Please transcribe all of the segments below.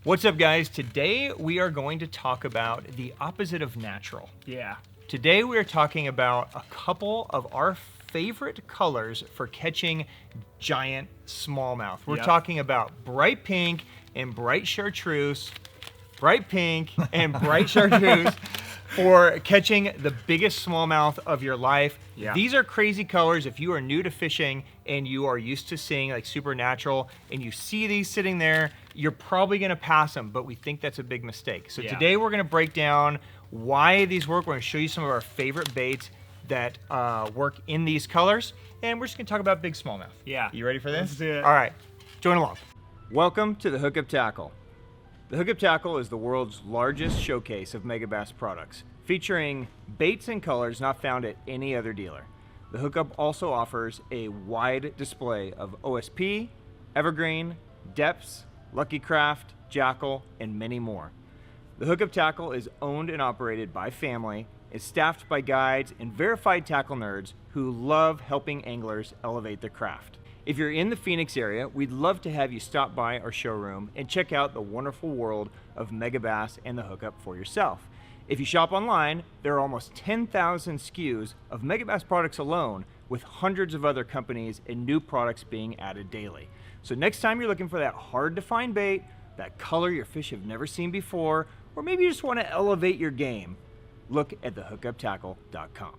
What's up, guys? Today we are going to talk about the opposite of natural. Yeah. Today we are talking about a couple of our favorite colors for catching giant smallmouth. We're talking about bright pink and bright chartreuse, bright pink and bright chartreuse for catching the biggest smallmouth of your life. Yeah. These are crazy colors. If you are new to fishing and you are used to seeing like supernatural and you see these sitting there, you're probably gonna pass them, but we think that's a big mistake. So today we're gonna break down why these work. We're gonna show you some of our favorite baits that work in these colors, and we're just gonna talk about big smallmouth. Yeah. You ready for this? Let's do it. All right, join along. Welcome to the Hookup Tackle. The Hookup Tackle is the world's largest showcase of Megabass products, featuring baits and colors not found at any other dealer. The Hookup also offers a wide display of O.S.P, Evergreen, Depths, Lucky Craft, Jackal, and many more. The Hookup Tackle is owned and operated by family, is staffed by guides and verified tackle nerds who love helping anglers elevate their craft. If you're in the Phoenix area, we'd love to have you stop by our showroom and check out the wonderful world of Megabass and the Hookup for yourself. If you shop online, there are almost 10,000 SKUs of Megabass products alone, with hundreds of other companies and new products being added daily. So next time you're looking for that hard to find bait, that color your fish have never seen before, or maybe you just want to elevate your game, look at thehookuptackle.com.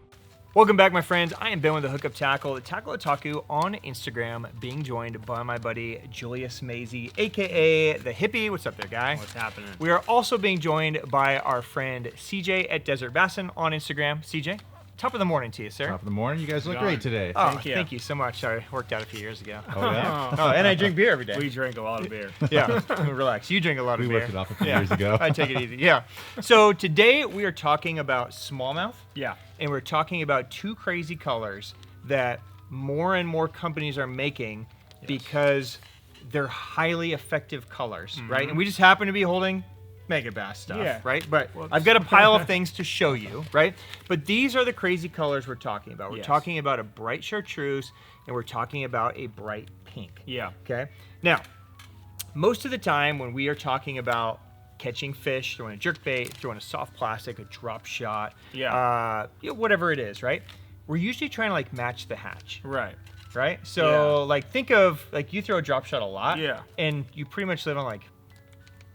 Welcome back, my friends. I am Ben with the Hookup Tackle, the Tackle Otaku on Instagram, being joined by my buddy Julius Maisie, aka the Hippie. What's up there, guy? What's happening? We are also being joined by our friend CJ at Desert Bassin on Instagram. CJ, top of the morning to you, sir. Top of the morning. You guys look great today. Oh, thank you so much. I worked out a few years ago. Oh, yeah? Oh, and I drink beer every day. We drink a lot of beer. Yeah, relax. You drink a lot of beer. We worked it off a few years ago. I take it easy. Yeah. So today we are talking about smallmouth. Yeah. And we're talking about two crazy colors that more and more companies are making because they're highly effective colors, right? And we just happen to be holding Megabass stuff, right? But I've got a pile of things to show you, right? But these are the crazy colors we're talking about. We're talking about a bright chartreuse, and we're talking about a bright pink. Yeah. Okay? Now, most of the time when we are talking about catching fish, throwing a jerkbait, throwing a soft plastic, a drop shot, whatever it is, right? We're usually trying to like match the hatch. Right? So like think of, like you throw a drop shot a lot, and you pretty much live on like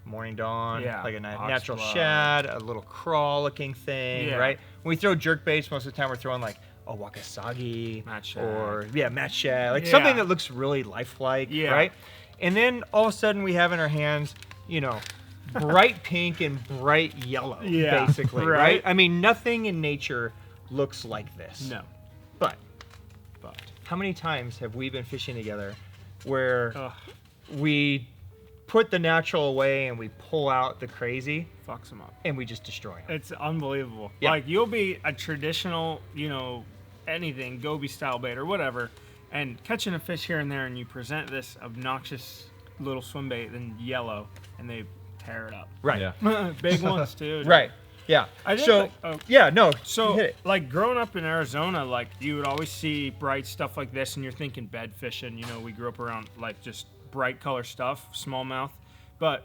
Morning Dawn, like a natural shad, a little crawl looking thing, right? When we throw jerkbaits, most of the time we're throwing like a wakasagi, or match shad, like something that looks really lifelike, right? And then all of a sudden we have in our hands, you know, bright pink and bright yellow, basically, right? I mean, nothing in nature looks like this. No. But how many times have we been fishing together where we put the natural away and we pull out the crazy, fucks them up, and we just destroy them? It's unbelievable. Like, you'll be a traditional, you know, anything, goby style bait or whatever, and catching a fish here and there, and you present this obnoxious little swim bait in yellow, and they tear it up. Right. Yeah. Big ones too. Right. Yeah. I think So like growing up in Arizona, like you would always see bright stuff like this, and you're thinking bed fishing. You know, we grew up around like just bright color stuff, smallmouth. But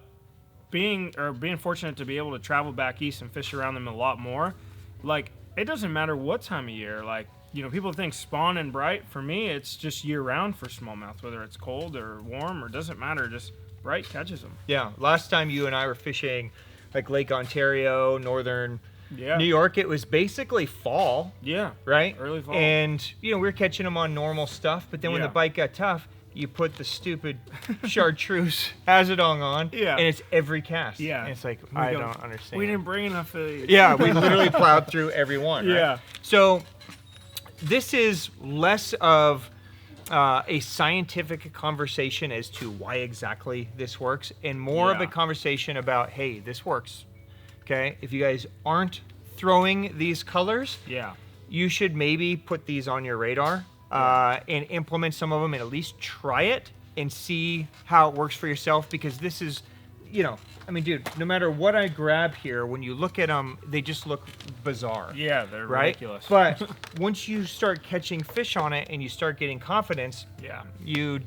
being fortunate to be able to travel back east and fish around them a lot more, like it doesn't matter what time of year. Like, you know, people think spawn and bright. For me, it's just year round for smallmouth, whether it's cold or warm or doesn't matter. Just bright catches them. Yeah. Last time you and I were fishing like Lake Ontario, northern New York, it was basically fall. Yeah. Right? Early fall. And, you know, we were catching them on normal stuff, but then when the bite got tough, you put the stupid chartreuse Hazedong on, and it's every cast. Yeah. And it's like, I don't understand. We didn't bring enough of these. Yeah, we literally plowed through every one. Right? Yeah. So this is less of a scientific conversation as to why exactly this works, and more of a conversation about, hey, this works. Okay, if you guys aren't throwing these colors, you should maybe put these on your radar and implement some of them, and at least try it and see how it works for yourself, because this is, you know, I mean, dude, no matter what I grab here, when you look at them, they just look bizarre. Yeah, they're ridiculous. But once you start catching fish on it and you start getting confidence, you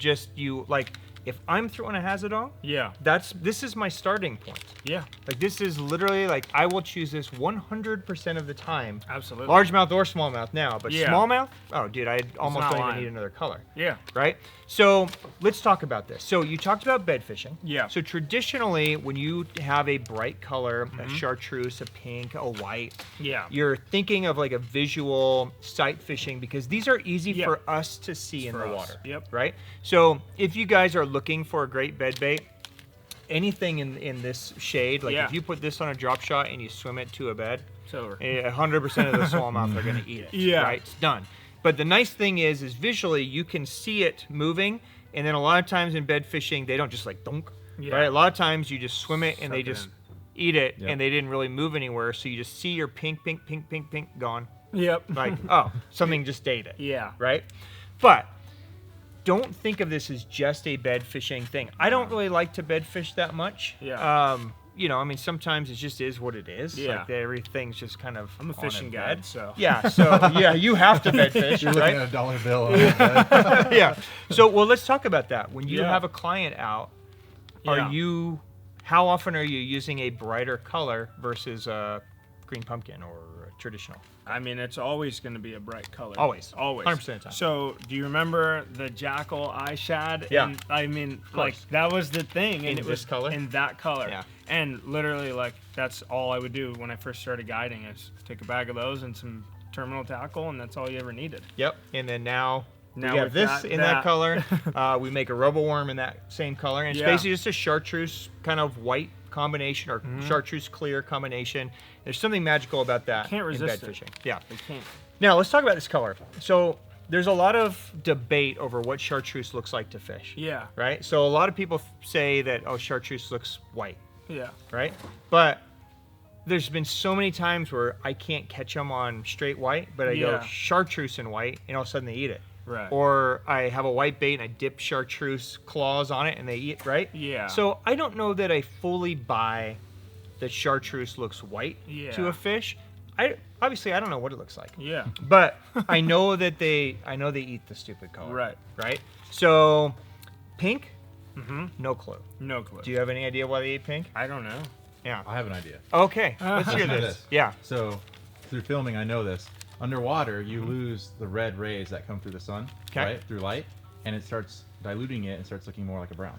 like if I'm throwing a Hazedong, Yeah. this is my starting point. Yeah. Like this is literally like I will choose this 100% of the time. Absolutely. Largemouth or smallmouth now, but Yeah. smallmouth, oh dude, I almost not don't even lying. need another color. Yeah. Right? So let's talk about this. So you talked about bed fishing. Yeah. So traditionally, when you have a bright color, a chartreuse, a pink, a white, Yeah. you're thinking of like a visual sight fishing because these are easy Yeah. for us to see in For the us. water. Yep. Right? So if you guys are looking for a great bed bait, anything in this shade, like Yeah. if you put this on a drop shot and you swim it to a bed, It's over. 100% of the smallmouth are going to eat it. Yeah. Right? It's done. But the nice thing is visually you can see it moving, and then a lot of times in bed fishing they don't just like dunk. Yeah. Right? A lot of times you just swim it and they Suck it just in. eat it, Yep. and they didn't really move anywhere. So you just see your pink gone. Yep. Like, oh, something just ate it. Yeah. Right? But don't think of this as just a bed fishing thing. I don't really like to bed fish that much. Yeah. You know, I mean, sometimes it just is what it is. Yeah. Like everything's just kind of I'm a on fishing bed. guide, so. Yeah. So yeah, you have to bed fish, You're looking right? at a dollar bill. On it, right? Yeah. So well, let's talk about that. When you Yeah. have a client out, Yeah. how often are you using a brighter color versus a green pumpkin or a traditional? I mean, it's always going to be a bright color. Always. Always. 100% of the time. So, do you remember the jackal eye shad? Yeah. And, I mean, course. like, that was the thing. And In it this was color? In that color. Yeah. And literally, like, that's all I would do when I first started guiding is take a bag of those and some terminal tackle, and that's all you ever needed. Yep. And then now Now we have we've this got in that that. color. We make a roboworm in that same color. And it's Yeah. basically just a chartreuse kind of white combination or chartreuse clear combination. There's something magical about that Can't in resist bed it. fishing. Yeah. We can't. Now let's talk about this color. So there's a lot of debate over what chartreuse looks like to fish. Yeah. Right? So a lot of people say that, oh, chartreuse looks white. Yeah. Right? But there's been so many times where I can't catch them on straight white, but I go Yeah. chartreuse and white, and all of a sudden they eat it. Right. Or I have a white bait and I dip chartreuse claws on it and they eat, right? Yeah. So I don't know that I fully buy that chartreuse looks white to Yeah. a fish. Obviously I don't know what it looks like. Yeah. But I know that they eat the stupid color. Right. Right? So pink, Mm-hmm. no clue. No clue. Do you have any idea why they eat pink? I don't know. Yeah. I have an idea. Okay. Let's hear Listen to this. Yeah. So, through filming, I know this. Underwater, you lose the red rays that come through the sun, 'Kay. right, through light, and it starts diluting it and starts looking more like a brown.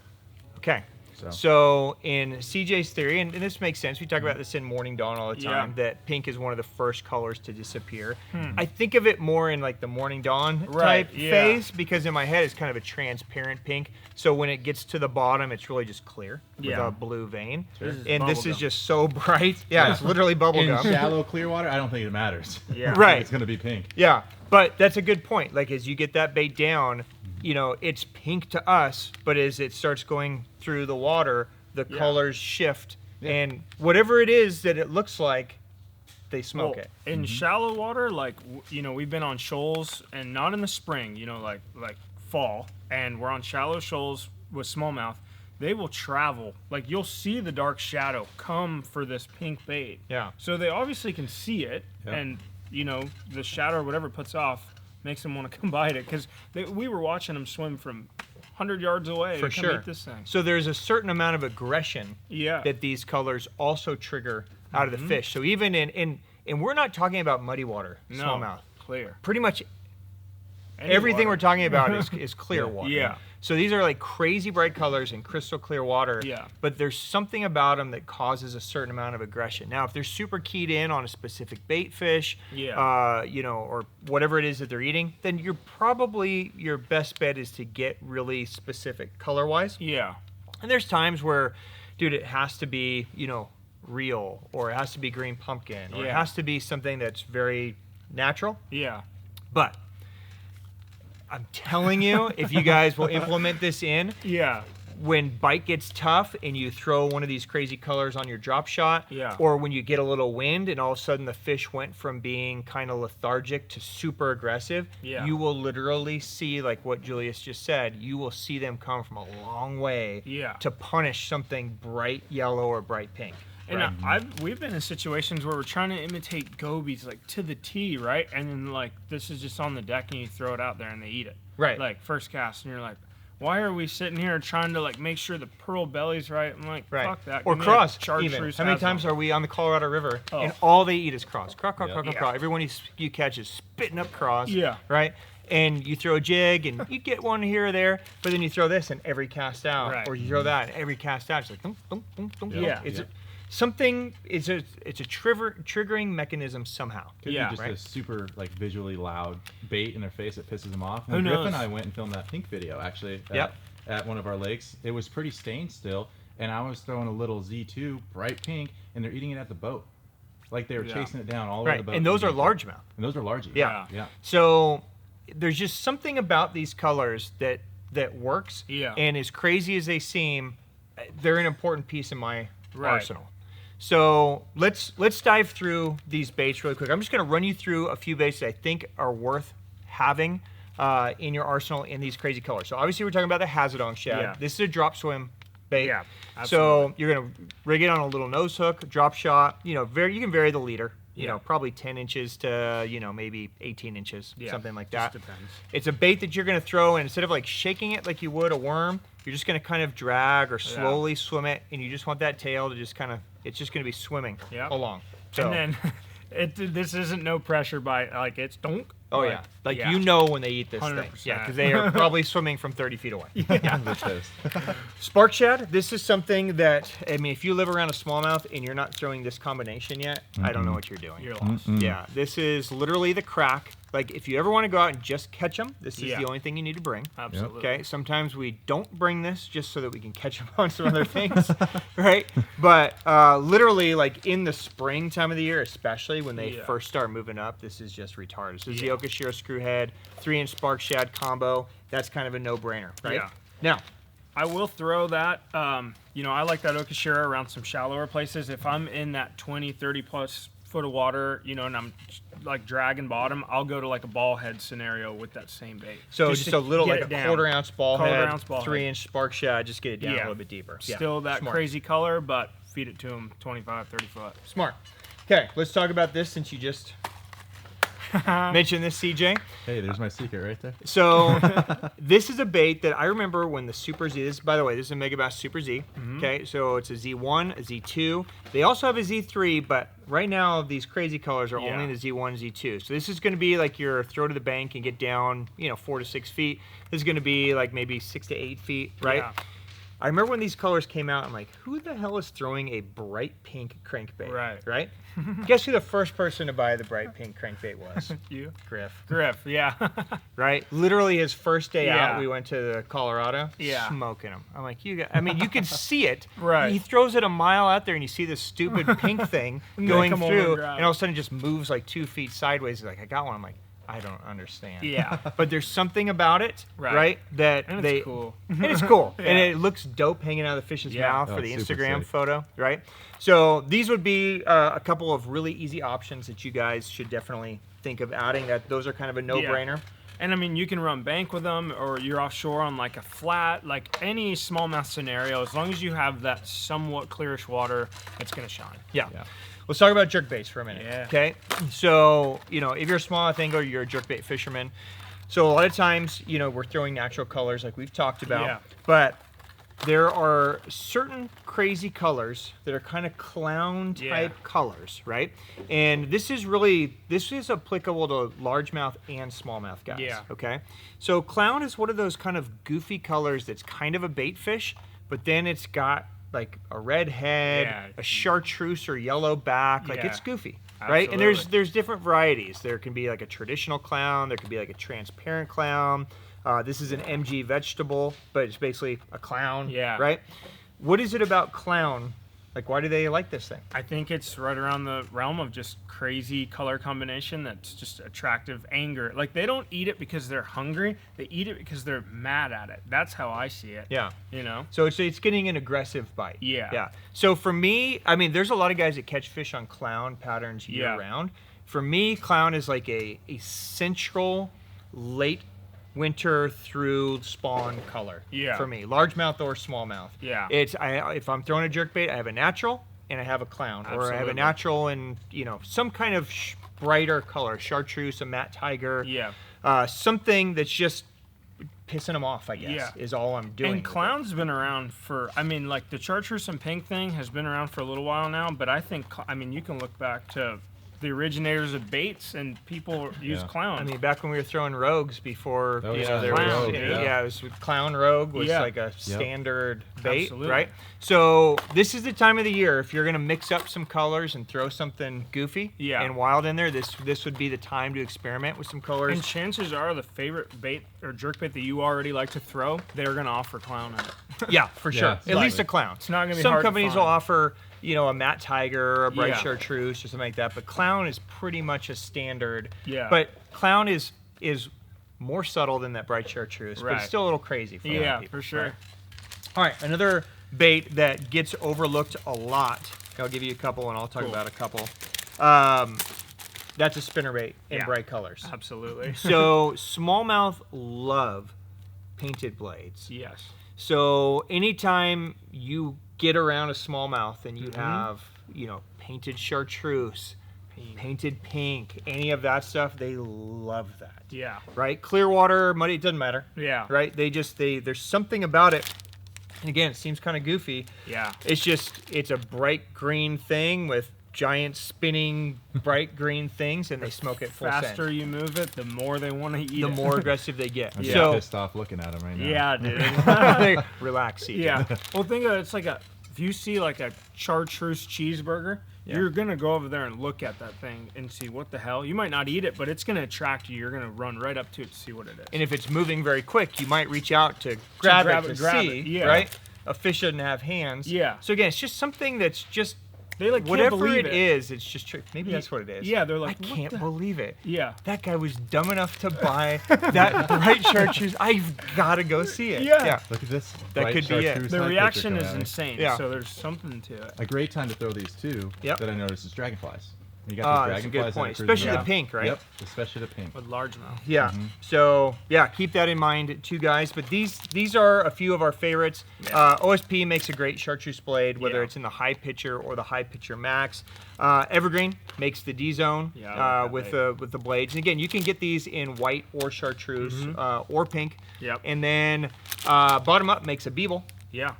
Okay. So, So in CJ's theory, and this makes sense, we talk about this in Morning Dawn all the Yeah. time, that pink is one of the first colors to disappear. I think of it more in like the Morning Dawn Right, type yeah. phase because in my head it's kind of a transparent pink. So when it gets to the bottom, it's really just clear Yeah. with a blue vein. This is And this is bubblegum. just so bright. Yeah, it's literally bubble in gum. shallow clear water, I don't think it matters. Yeah. Right. It's going to be pink. Yeah, but that's a good point. Like as you get that bait down, you know, it's pink to us, but as it starts going through the water, the Yeah. colors shift, Yeah. and whatever it is that it looks like, they smoke Well, it. in shallow water, like you know, we've been on shoals, and not in the spring. You know, like fall, and we're on shallow shoals with smallmouth. They will travel. Like you'll see the dark shadow come for this pink bait. Yeah. So they obviously can see it, Yep. and you know the shadow or whatever it puts off makes them want to come bite it because we were watching them swim from 100 yards away For to come sure. eat this thing. So there's a certain amount of aggression Yeah. that these colors also trigger out of the fish. So even in and we're not talking about muddy water, No, smallmouth. clear. Pretty much Any everything water. we're talking about is clear Yeah. water. Yeah. So these are like crazy bright colors in crystal clear water. Yeah. But there's something about them that causes a certain amount of aggression. Now, if they're super keyed in on a specific bait fish, Yeah. you know, or whatever it is that they're eating, then you're probably your best bet is to get really specific color-wise. Yeah. And there's times where, dude, it has to be, you know, real, or it has to be green pumpkin, or it Yeah. has to be something that's very natural. Yeah. But I'm telling you, if you guys will implement this in, Yeah. when bite gets tough and you throw one of these crazy colors on your drop shot, Yeah. or when you get a little wind and all of a sudden the fish went from being kind of lethargic to super aggressive, Yeah. you will literally see, like what Julius just said, you will see them come from a long way Yeah. to punish something bright yellow or bright pink. And Right. we've been in situations where we're trying to imitate gobies like to the T, right? And then like this is just on the deck and you throw it out there and they eat it. Right. Like first cast and you're like, why are we sitting here trying to like make sure the pearl belly's right? I'm like, fuck that. Or Give me a cross, chartreuse even. How many times Hazedong. are we on the Colorado River and Oh. all they eat is cross? Craw, craw, craw, craw, Yeah. craw. Everyone you catch is spitting up cross. Yeah. Right? And you throw a jig and you get one here or there, but then you throw this and every cast out. Right. Or you throw that and every cast out. It's like, thump, thump, thump, thump, Yeah. thump. It's something, it's a triggering mechanism somehow. Could Yeah. be just a super like visually loud bait in their face that pisses them off. Who When Griff knows? and I went and filmed that pink video actually at one of our lakes. It was pretty stained still, and I was throwing a little Z2 bright pink, and they're eating it at the boat. Like they were chasing it down all over Right. the boat. And those are eating it. largemouth. And those are large. Yeah. Yeah. So there's just something about these colors that works. Yeah. And as crazy as they seem, they're an important piece in my Right. arsenal. So let's dive through these baits really quick. I'm just going to run you through a few baits that I think are worth having in your arsenal in these crazy colors. So obviously we're talking about the Hazedong Shad. Yeah. This is a drop swim bait. Yeah, So you're going to rig it on a little nose hook, drop shot. You know, you can vary the leader. You know, probably 10 inches to, maybe 18 inches, something like that. Just depends. It's a bait that you're going to throw, and instead of like shaking it like you would a worm, you're just going to kind of drag or slowly swim it, and you just want that tail to just kind of, it's just going to be swimming along. So, And then this isn't no pressure bite, like it's donk. oh but, yeah, like you know when they eat this thing. 100%. Yeah, because they are probably swimming from 30 feet away. They're pissed. Spark shad, this is something that, I mean, if you live around a smallmouth and you're not throwing this combination yet, I don't know what you're doing. You're lost. Yeah, this is literally the crack. Like, if you ever want to go out and just catch them, this is the only thing you need to bring. Absolutely. Okay, sometimes we don't bring this just so that we can catch them on some other things, right? But literally, like in the spring time of the year, especially when they first start moving up, this is just retarded. This is the Okashira screwhead, 3-inch spark shad combo. That's kind of a no-brainer, right? Yeah. Now, I will throw that. I like that Okashira around some shallower places. If I'm in that 20, 30 plus foot of water, and I'm like dragging bottom, I'll go to like a ball head scenario with that same bait. so just a little, like a quarter-ounce ball head, Quarter-ounce ball head. 3-inch spark shad, just get it down a little bit deeper. Yeah, Still that smart. crazy color, but feed it to them 25, 30 foot. Smart. Okay, let's talk about this since you just mentioned this, CJ. Hey, there's my secret right there. So this is a bait that I remember when the Super Z, by the way, this is a Megabass Super Z. Okay, so it's a Z1, a Z2. They also have a Z3, but right now these crazy colors are only in the Z1, Z2. So this is going to be like your throw to the bank and get down, 4 to 6 feet. This is going to be like maybe 6 to 8 feet, right? Yeah. I remember when these colors came out, I'm like, who the hell is throwing a bright pink crankbait? Right? Guess who the first person to buy the bright pink crankbait was? You? Griff. Yeah. Right? Literally his first day Yeah. out, we went to the Colorado, Yeah. smoking him. I'm like, you could see it. Right. He throws it a mile out there and you see this stupid pink thing And going they come over through, and grab and all of a sudden it just moves like 2 feet sideways. He's like, I got one. I'm like, I don't understand. Yeah. But there's something about it, right? That And they it's cool. and it's cool, and Yeah. it looks dope hanging out of the fish's Yeah. mouth Oh, for the it's super Instagram sick. photo, right? So these would be a couple of really easy options that you guys should definitely think of adding. That those are kind of a no-brainer. And I mean, you can run bank with them, or you're offshore on like a flat, like any smallmouth scenario. As long as you have that somewhat clearish water, it's gonna shine. Yeah. Let's talk about jerkbaits for a minute. Yeah. Okay. So if you're a smallmouth angler, you're a jerkbait fisherman. So a lot of times, we're throwing natural colors like we've talked about, Yeah. but there are certain crazy colors that are kind of clown type colors, right? And this is applicable to largemouth and smallmouth guys. Yeah. Okay. So clown is one of those kind of goofy colors that's kind of a bait fish, but then it's got like a red head, a chartreuse or yellow back. Like it's goofy. Right? And there's different varieties. There can be like a traditional clown, there can be like a transparent clown. This is an MG vegetable, but it's basically a clown. Yeah. Right? What is it about clown? Like, why do they like this thing? I think it's right around the realm of just crazy color combination that's just attractive anger. Like, they don't eat it because they're hungry. They eat it because they're mad at it. That's how I see it. Yeah. So it's getting an aggressive bite. Yeah. Yeah. So for me, I mean, there's a lot of guys that catch fish on clown patterns year round. For me, clown is like a central late winter through spawn color for me, largemouth or smallmouth. Yeah. If I'm throwing a jerkbait, I have a natural and I have a clown, or I have a natural and some kind of brighter color, chartreuse, a matte tiger, something that's just pissing them off, I guess, Yeah. is all I'm doing. And clown's been around for, I mean, like the chartreuse and pink thing has been around for a little while now, but I think, I mean, you can look back to the originators of baits and people use clown. I mean, back when we were throwing rogues before, Oh, you yeah, know, there clown, was, yeah. it was clown rogue was Yeah. like a standard bait, Absolutely. right? So this is the time of the year if you're gonna mix up some colors and throw something goofy and wild in there. This would be the time to experiment with some colors. And chances are the favorite bait or jerkbait that you already like to throw, they're gonna offer clown in it. Yeah, for sure. Yeah, At least a clown. It's not gonna be Some hard to companies find. will offer, you know, a matte tiger or a bright Yeah. chartreuse or something like that, but clown is pretty much a standard. Yeah. But clown is more subtle than that bright chartreuse, but Right. it's still a little crazy for a lot of Yeah, people, for sure. right? All right, another bait that gets overlooked a lot. I'll give you a couple, and I'll talk about a couple. That's a spinnerbait in Yeah. bright colors. Absolutely. So smallmouth love painted blades. Yes. So anytime you get around a smallmouth and you have, you know, painted chartreuse, painted pink, any of that stuff, they love that. Yeah. Right? Clear water, muddy, it doesn't matter. Yeah. Right? There's something about it. And again, it seems kind of goofy. Yeah. It's a bright green thing with giant spinning bright green things, and they smoke it full Faster send. you move it, the more they want to eat The it. more aggressive they get. I'm So pissed off looking at them right now. Yeah, dude. relax, CJ. Yeah. Well, think of it, it's like if you see like a chartreuse cheeseburger, you're going to go over there and look at that thing and see what the hell. You might not eat it, but it's going to attract you. You're going to run right up to it to see what it is. And if it's moving very quick, you might reach out to grab it to see, yeah. right? A fish doesn't have hands. Yeah. So again, it's just something that's just They like can't whatever believe it is. It's just maybe that's what it is. Yeah, they're like, I what can't the- believe it. Yeah. That guy was dumb enough to buy that bright chartreuse. I've got to go see it. Yeah. Look at this. That bright could be it. chartreuse The hunt reaction picture is coming at me. insane. Yeah. So there's something to it. A great time to throw these too. Yep. That I noticed is dragonflies. You got these That's a dragonflies good that point. are cruising Especially the around. pink, right? Yep. Especially the pink. With largemouth. Yeah. So yeah, keep that in mind too, guys. But these are a few of our favorites. O.S.P makes a great chartreuse blade, whether Yeah. it's in the high pitcher or the high pitcher max. Evergreen makes the D Zone Yeah, I like with that the blades. And again, you can get these in white or chartreuse or pink. Yep. And then Bottom Up makes a Beeble Yeah.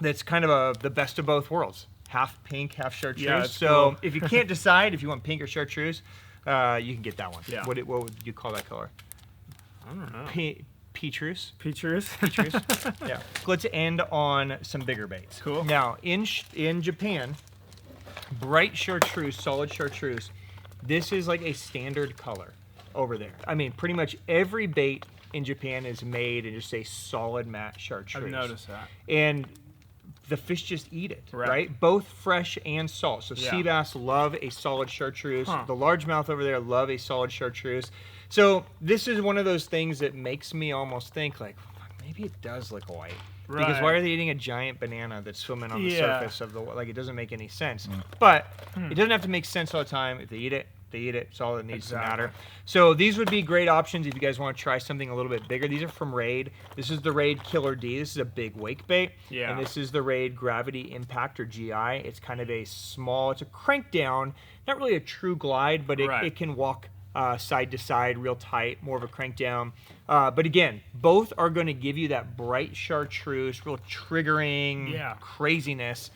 that's kind of the best of both worlds. Half pink, half chartreuse. Yeah, it's so cool. if you can't decide if you want pink or chartreuse, you can get that one. Yeah. What would you call that color? I don't know. Petrus. Peaches. Yeah. Let's end on some bigger baits. Cool. Now, in Japan, bright chartreuse, solid chartreuse, this is like a standard color over there. I mean, pretty much every bait in Japan is made in just a solid matte chartreuse. I've noticed that. And the fish just eat it, Right. right? Both fresh and salt. So Yeah. sea bass love a solid chartreuse. Huh. The largemouth over there love a solid chartreuse. So this is one of those things that makes me almost think like, fuck, maybe it does look white. Because why Right. are they eating a giant banana that's swimming on the Yeah. surface of the like? It doesn't make any sense. But it doesn't have to make sense all the time. If they eat it, they eat it. It's all that needs to matter. So these would be great options if you guys want to try something a little bit bigger. These are from Raid. This is the Raid Killer D. This is a big wake bait. Yeah. And this is the Raid Gravity Impact or GI. It's kind of a small. It's a crank down. Not really a true glide, but Right. it can walk side to side real tight, more of a crank down. But again, both are going to give you that bright chartreuse, real triggering Yeah. craziness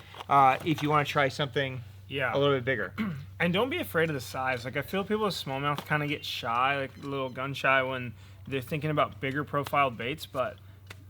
if you want to try something Yeah. a little bit bigger. And don't be afraid of the size. Like I feel people with smallmouth kind of get shy, like a little gun shy when they're thinking about bigger profile baits, but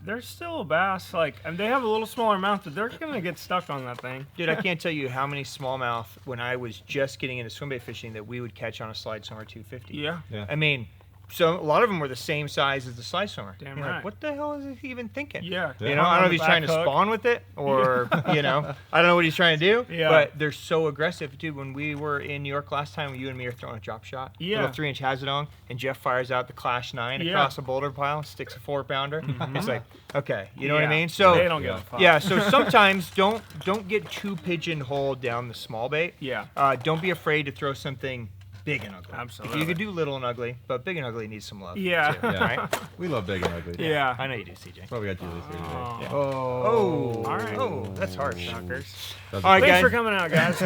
they're still a bass. Like, and they have a little smaller mouth, but they're gonna get stuck on that thing. Dude, I can't tell you how many smallmouth when I was just getting into swimbait fishing that we would catch on a slide swimmer 250. Yeah. Yeah. I mean, so a lot of them were the same size as the slide swimmer. Damn You're like, right. what the hell is he even thinking? Yeah. You know, I don't know if he's trying to spawn with it or, you know, I don't know what he's trying to do. Yeah. But they're so aggressive. Dude, when we were in New York last time, you and me are throwing a drop shot. Yeah. Little 3-inch Hazedong, and Jeff fires out the Clash 9 Yeah. across a boulder pile, sticks a 4-pounder. It's like, okay, you know what I mean? So So they don't give a fuck. yeah, so sometimes don't get too pigeonholed down the small bait. Yeah. Don't be afraid to throw something big and ugly. Absolutely. You could do little and ugly, but big and ugly needs some love. Yeah. too, Yeah. right? We love big and ugly. Yeah. I know you do, CJ. Well, we got Julius here today. Oh. Yeah. Oh, All right. Oh, that's harsh. Shockers. Doesn't- All right, Thanks guys. for coming out, guys.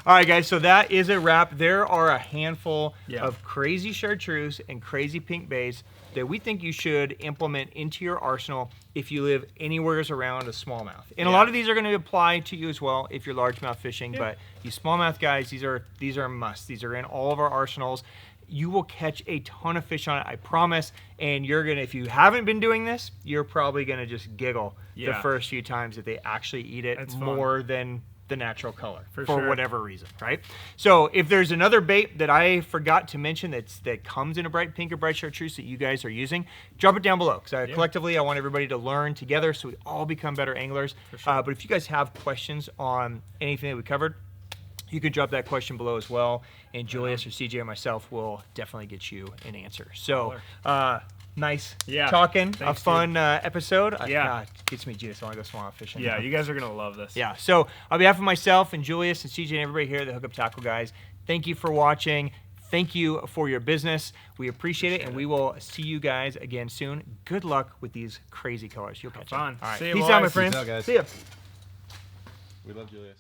All right, guys. So that is a wrap. There are a handful Yeah. of crazy chartreuse and crazy pink baits that we think you should implement into your arsenal if you live anywhere around a smallmouth. And a lot of these are going to apply to you as well if you're largemouth fishing, but you smallmouth guys, these are musts. These are in all of our arsenals. You will catch a ton of fish on it, I promise. And you're gonna, if you haven't been doing this, you're probably gonna just giggle the first few times that they actually eat it more than the natural color for whatever reason, right? So if there's another bait that I forgot to mention that comes in a bright pink or bright chartreuse that you guys are using, drop it down below, because collectively I want everybody to learn together so we all become better anglers. But if you guys have questions on anything that we covered, you can drop that question below as well, and Julius or CJ or myself will definitely get you an answer. So, nice talking, thanks, a fun episode. God, it gets me juiced. I want to go smallmouth fishing. Yeah, you guys are going to love this. Yeah, so on behalf of myself and Julius and CJ and everybody here at the Hook Up Tackle guys, thank you for watching. Thank you for your business. We appreciate it, and we will see you guys again soon. Good luck with these crazy colors. You'll catch fun. All right, see you, peace boys. out, my friends. Peace out, guys. See ya. We love Julius.